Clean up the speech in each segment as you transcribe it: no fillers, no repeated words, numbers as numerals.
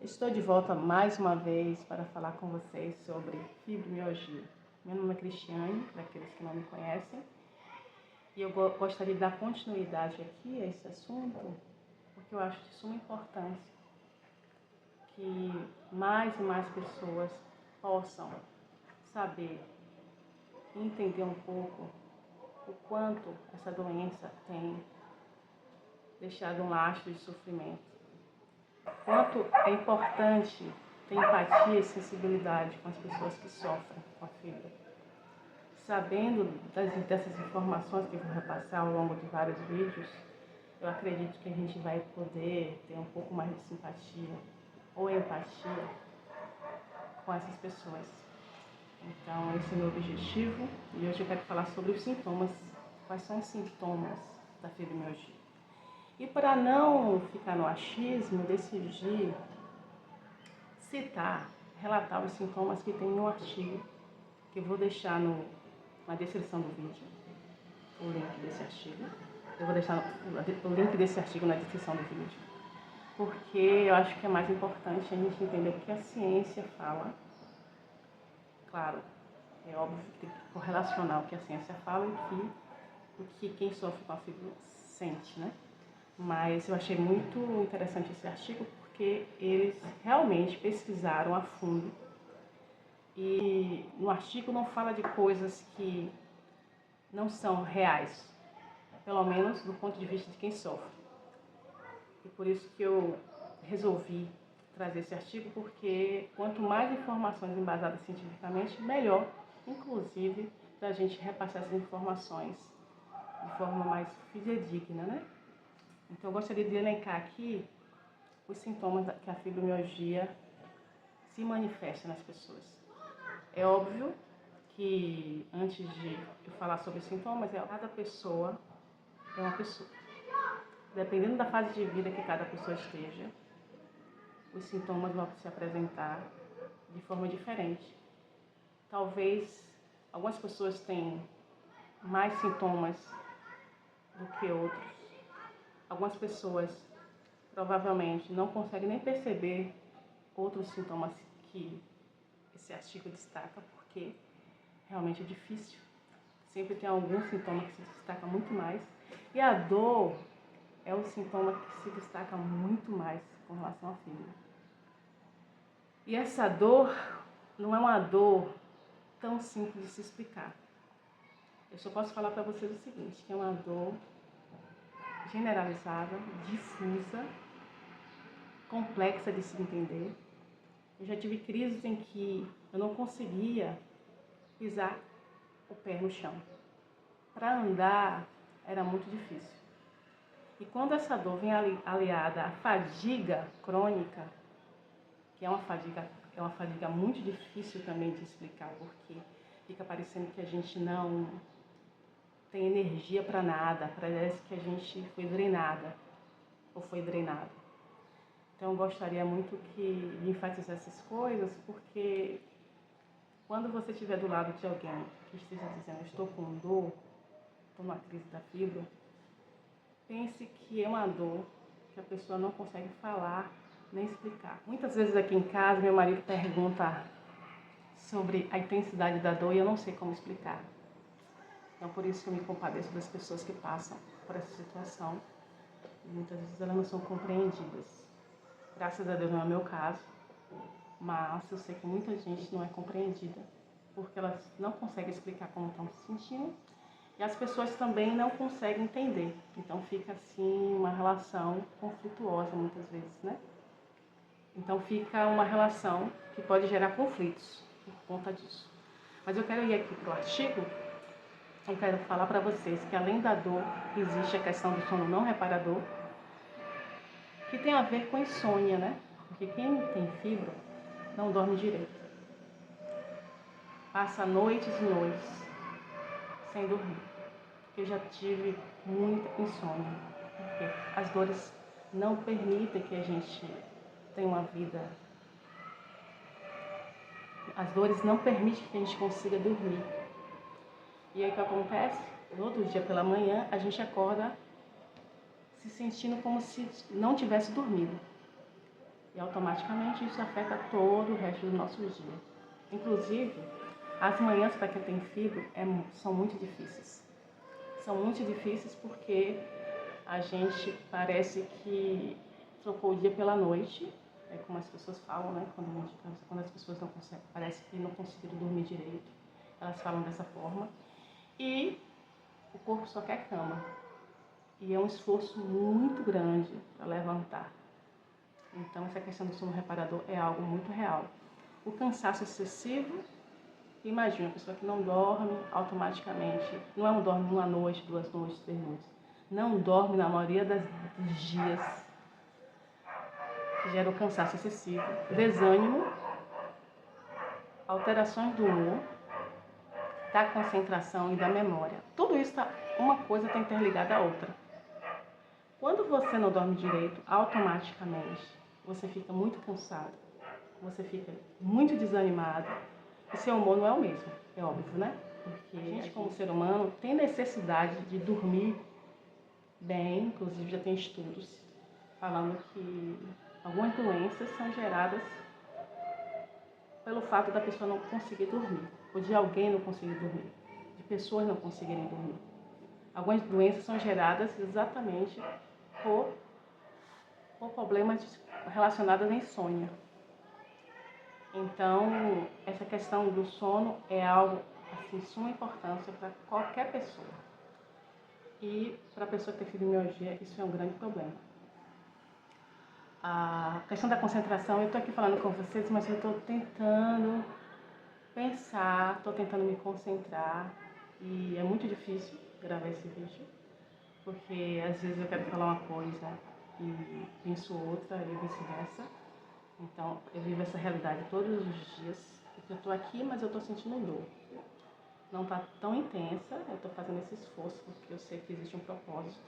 Estou de volta mais uma vez para falar com vocês sobre fibromialgia. Meu nome é Cristiane, para aqueles que não me conhecem, e eu gostaria de dar continuidade aqui a esse assunto, porque eu acho de suma importância que mais e mais pessoas possam saber e entender um pouco o quanto essa doença tem deixado um lastro de sofrimento. Quanto é importante ter empatia e sensibilidade com as pessoas que sofrem com a fibra. Sabendo dessas informações que eu vou repassar ao longo de vários vídeos, eu acredito que a gente vai poder ter um pouco mais de simpatia ou empatia com essas pessoas. Então, esse é o meu objetivo e hoje eu quero falar sobre os sintomas. Quais são os sintomas da fibromialgia? E para não ficar no achismo, eu decidi relatar os sintomas que tem no artigo, que eu vou deixar na descrição do vídeo, o link desse artigo. Eu vou deixar o link desse artigo na descrição do vídeo, porque eu acho que é mais importante a gente entender o que a ciência fala. Claro, é óbvio que tem que correlacionar o que a ciência fala e o que quem sofre com a fibra sente, né? Mas eu achei muito interessante esse artigo porque eles realmente pesquisaram a fundo e no artigo não fala de coisas que não são reais, pelo menos do ponto de vista de quem sofre. E por isso que eu resolvi trazer esse artigo, porque quanto mais informações embasadas cientificamente, melhor, inclusive, para a gente repassar essas informações de forma mais fidedigna, né? Então, eu gostaria de elencar aqui os sintomas que a fibromialgia se manifesta nas pessoas. É óbvio que, antes de eu falar sobre os sintomas, cada pessoa é uma pessoa. Dependendo da fase de vida que cada pessoa esteja, os sintomas vão se apresentar de forma diferente. Talvez algumas pessoas tenham mais sintomas do que outros. Algumas pessoas provavelmente não conseguem nem perceber outros sintomas que esse artigo destaca, porque realmente é difícil. Sempre tem algum sintoma que se destaca muito mais. E a dor é o sintoma que se destaca muito mais com relação à fibra. E essa dor não é uma dor tão simples de se explicar. Eu só posso falar para vocês o seguinte, que é uma dor generalizada, difusa, complexa de se entender. Eu já tive crises em que eu não conseguia pisar o pé no chão. Para andar era muito difícil. E quando essa dor vem aliada à fadiga crônica, que é uma fadiga muito difícil também de explicar, porque fica parecendo que a gente não tem energia para nada, parece que a gente foi drenada ou foi drenado. Então eu gostaria muito de enfatizar essas coisas, porque quando você estiver do lado de alguém que esteja dizendo estou com dor, estou numa crise da fibra, pense que é uma dor que a pessoa não consegue falar nem explicar. Muitas vezes aqui em casa meu marido pergunta sobre a intensidade da dor e eu não sei como explicar. Então por isso que eu me compadeço das pessoas que passam por essa situação. E muitas vezes elas não são compreendidas. Graças a Deus não é o meu caso, mas eu sei que muita gente não é compreendida porque elas não conseguem explicar como estão se sentindo e as pessoas também não conseguem entender. Então fica assim uma relação conflituosa muitas vezes, né? Então fica uma relação que pode gerar conflitos por conta disso. Mas eu quero ir aqui para o artigo. Eu quero falar para vocês que além da dor, existe a questão do sono não reparador, que tem a ver com insônia, né? Porque quem tem fibra não dorme direito. Passa noites e noites sem dormir. Eu já tive muita insônia, porque as dores não permitem que a gente tenha uma vida. As dores não permitem que a gente consiga dormir. E aí o que acontece? No outro dia pela manhã a gente acorda se sentindo como se não tivesse dormido. E automaticamente isso afeta todo o resto do nosso dia. Inclusive, as manhãs para quem tem filho são muito difíceis. São muito difíceis porque a gente parece que trocou o dia pela noite, é como as pessoas falam, né? Quando as pessoas não conseguem, parece que não conseguiram dormir direito, elas falam dessa forma. E o corpo só quer cama. E é um esforço muito grande para levantar. Então essa questão do sono reparador é algo muito real. O cansaço excessivo, imagina, a pessoa que não dorme automaticamente, não dorme uma noite, 2 noites, 3 noites, não dorme na maioria dos dias, que gera o cansaço excessivo, desânimo, alterações do humor, da concentração e da memória. Tudo isso, uma coisa está interligada à outra. Quando você não dorme direito, automaticamente você fica muito cansado, você fica muito desanimado e seu humor não é o mesmo, é óbvio, né? Porque a gente, como ser humano, tem necessidade de dormir bem, inclusive já tem estudos falando que algumas doenças são geradas pelo fato da pessoa não conseguir dormir, ou de alguém não conseguir dormir, de pessoas não conseguirem dormir. Algumas doenças são geradas exatamente por problemas relacionados à insônia. Então, essa questão do sono é algo assim, de suma importância para qualquer pessoa. E para a pessoa que tem fibromialgia, isso é um grande problema. A questão da concentração, eu estou aqui falando com vocês, mas eu estou tentando pensar, estou tentando me concentrar e é muito difícil gravar esse vídeo, porque às vezes eu quero falar uma coisa e penso outra e vice-versa. Então eu vivo essa realidade todos os dias, porque eu estou aqui, mas eu estou sentindo dor. Não está tão intensa, eu estou fazendo esse esforço porque eu sei que existe um propósito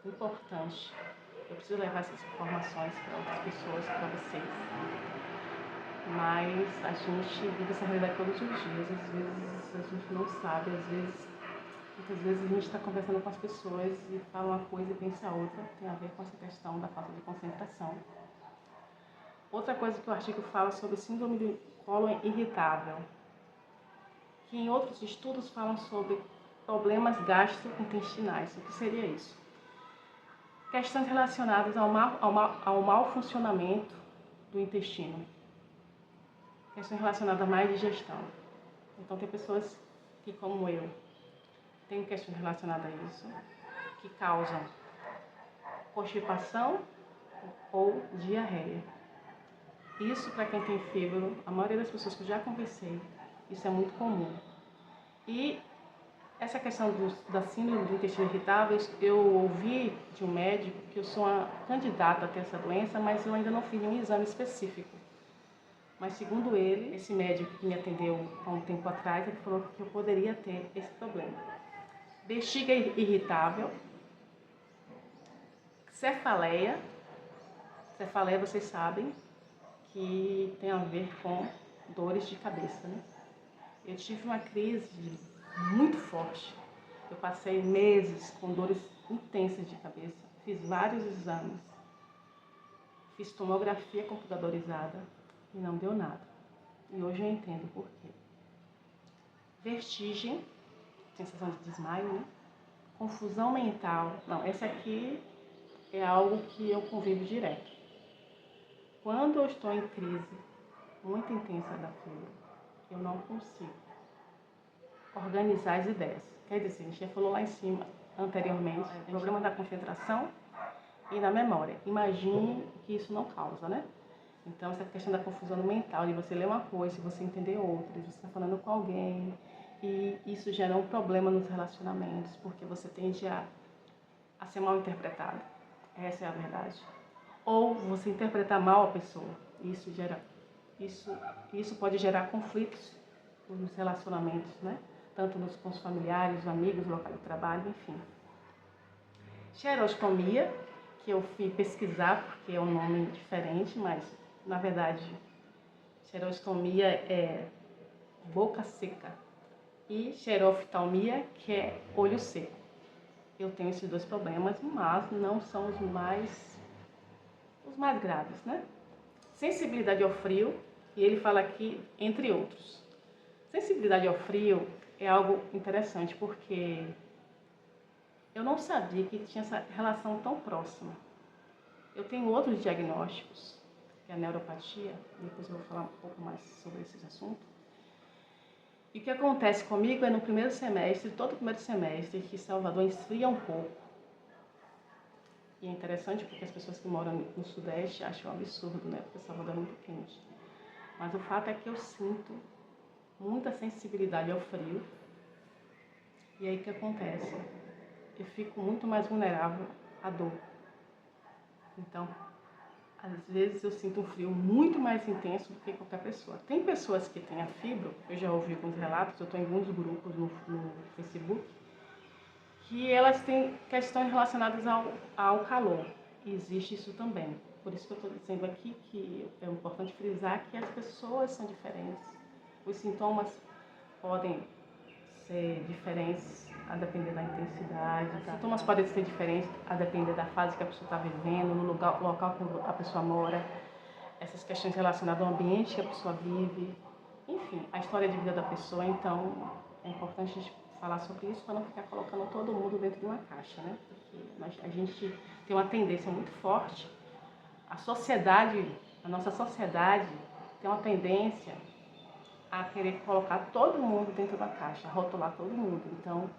importante. Eu preciso levar essas informações para outras pessoas, para vocês. Mas a gente vive essa realidade todos os dias. Às vezes a gente não sabe, muitas vezes a gente está conversando com as pessoas e fala uma coisa e pensa outra. Tem a ver com essa questão da falta de concentração. Outra coisa que o artigo fala sobre síndrome do cólon irritável, que em outros estudos falam sobre problemas gastrointestinais. O que seria isso? Questões relacionadas ao mau funcionamento do intestino. Questões relacionadas à má digestão. Então tem pessoas que, como eu, têm questões relacionadas a isso, que causam constipação ou diarreia. Isso, para quem tem fígado, a maioria das pessoas que eu já conversei, isso é muito comum. E essa questão da síndrome do intestino irritável, eu ouvi de um médico que eu sou uma candidata a ter essa doença, mas eu ainda não fiz nenhum exame específico. Mas segundo ele, esse médico que me atendeu há um tempo atrás, ele falou que eu poderia ter esse problema. Bexiga irritável, cefaleia. Cefaleia, vocês sabem que tem a ver com dores de cabeça, né? Eu tive uma crise muito forte. Eu passei meses com dores intensas de cabeça. Fiz vários exames. Fiz tomografia computadorizada e não deu nada. E hoje eu entendo por quê. Vertigem, sensação de desmaio, né? Confusão mental. Não, essa aqui é algo que eu convivo direto. Quando eu estou em crise muito intensa da febre, eu não consigo organizar as ideias. Quer dizer, a gente já falou lá em cima anteriormente, problema da concentração e da memória. Imagine que isso não causa, né? Então, essa questão da confusão mental, de você ler uma coisa e você entender outra, de você estar falando com alguém, e isso gera um problema nos relacionamentos, porque você tende a ser mal interpretado. Essa é a verdade. Ou você interpretar mal a pessoa. Isso pode gerar conflitos nos relacionamentos, né? Tanto com os familiares, os amigos, no local de trabalho, enfim. Xerostomia, que eu fui pesquisar porque é um nome diferente, mas na verdade xerostomia é boca seca, e xeroftalmia, que é olho seco. Eu tenho esses 2 problemas, mas não são os mais graves, né? sensibilidade ao frio, e ele fala aqui, entre outros. Sensibilidade ao frio é algo interessante, porque eu não sabia que tinha essa relação tão próxima. Eu tenho outros diagnósticos, que é a neuropatia, depois eu vou falar um pouco mais sobre esse assunto. E o que acontece comigo é no primeiro semestre, todo primeiro semestre, que Salvador esfria um pouco. E é interessante porque as pessoas que moram no Sudeste acham um absurdo, né? Porque Salvador é muito quente. Mas o fato é que eu sinto muita sensibilidade ao frio. E aí o que acontece? Eu fico muito mais vulnerável à dor. Então, às vezes eu sinto um frio muito mais intenso do que qualquer pessoa. Tem pessoas que têm a fibra, eu já ouvi alguns relatos, eu estou em alguns grupos no Facebook, que elas têm questões relacionadas ao calor. E existe isso também. Por isso que eu estou dizendo aqui que é importante frisar que as pessoas são diferentes. Os sintomas podem ser diferentes a depender da intensidade. Os sintomas podem ser diferentes a depender da fase que a pessoa está vivendo, no local que a pessoa mora, essas questões relacionadas ao ambiente que a pessoa vive, enfim, a história de vida da pessoa. Então, é importante a gente falar sobre isso para não ficar colocando todo mundo dentro de uma caixa, né? Porque a gente tem uma tendência muito forte, a nossa sociedade tem uma tendência a querer colocar todo mundo dentro da caixa, rotular todo mundo. Então,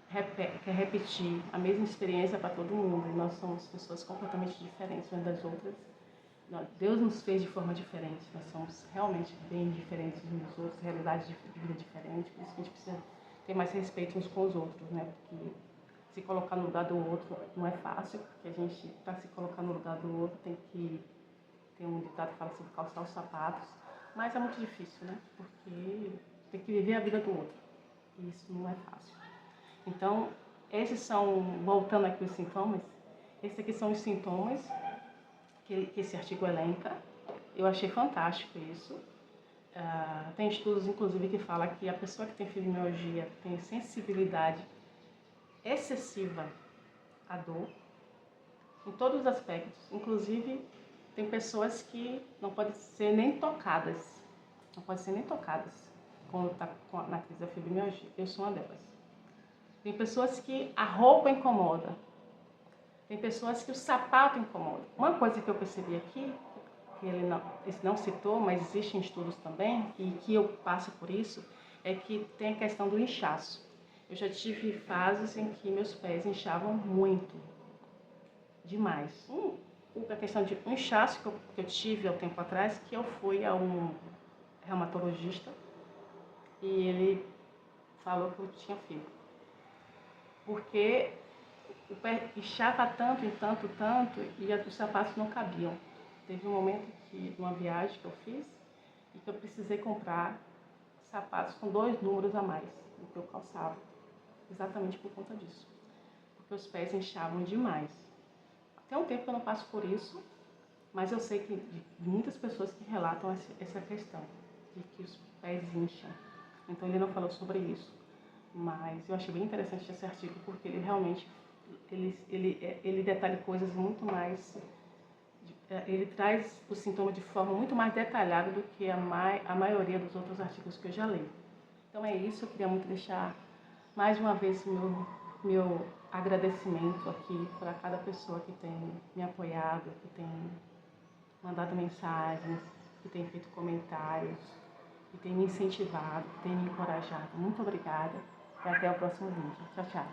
quer repetir a mesma experiência para todo mundo. E nós somos pessoas completamente diferentes umas das outras. Deus nos fez de forma diferente. Nós somos realmente bem diferentes uns dos outros, realidades de vida diferentes. Por isso que a gente precisa ter mais respeito uns com os outros, né? Porque se colocar no lugar do outro não é fácil, porque a gente, para se colocar no lugar do outro, tem um ditado que fala sobre calçar os sapatos. Mas é muito difícil, né? Porque tem que viver a vida do outro. E isso não é fácil. Então, voltando aqui os sintomas, esses aqui são os sintomas que esse artigo elenca. Eu achei fantástico isso. Tem estudos, inclusive, que falam que a pessoa que tem fibromialgia tem sensibilidade excessiva à dor, em todos os aspectos. Inclusive, tem pessoas que não podem ser nem tocadas. Quando está na crise da fibromialgia. Eu sou uma delas. Tem pessoas que a roupa incomoda. Tem pessoas que o sapato incomoda. Uma coisa que eu percebi aqui, que ele não citou, mas existem estudos também, e que eu passo por isso, é que tem a questão do inchaço. Eu já tive fases em que meus pés inchavam muito. Demais. A questão de um inchaço que eu tive há um tempo atrás, que eu fui a um reumatologista e ele falou que eu tinha fibra. Porque o pé inchava tanto, e os sapatos não cabiam. Teve um momento de uma viagem que eu fiz e que eu precisei comprar sapatos com 2 números a mais do que eu calçava. Exatamente por conta disso. Porque os pés inchavam demais. Tem um tempo que eu não passo por isso, mas eu sei que de muitas pessoas que relatam essa questão, de que os pés incham. Então ele não falou sobre isso, mas eu achei bem interessante esse artigo, porque ele realmente ele detalha coisas muito mais, ele traz o sintoma de forma muito mais detalhada do que a maioria dos outros artigos que eu já li. Então é isso, eu queria muito deixar mais uma vez meu agradecimento aqui para cada pessoa que tem me apoiado, que tem mandado mensagens, que tem feito comentários, que tem me incentivado, que tem me encorajado. Muito obrigada e até o próximo vídeo. Tchau, tchau.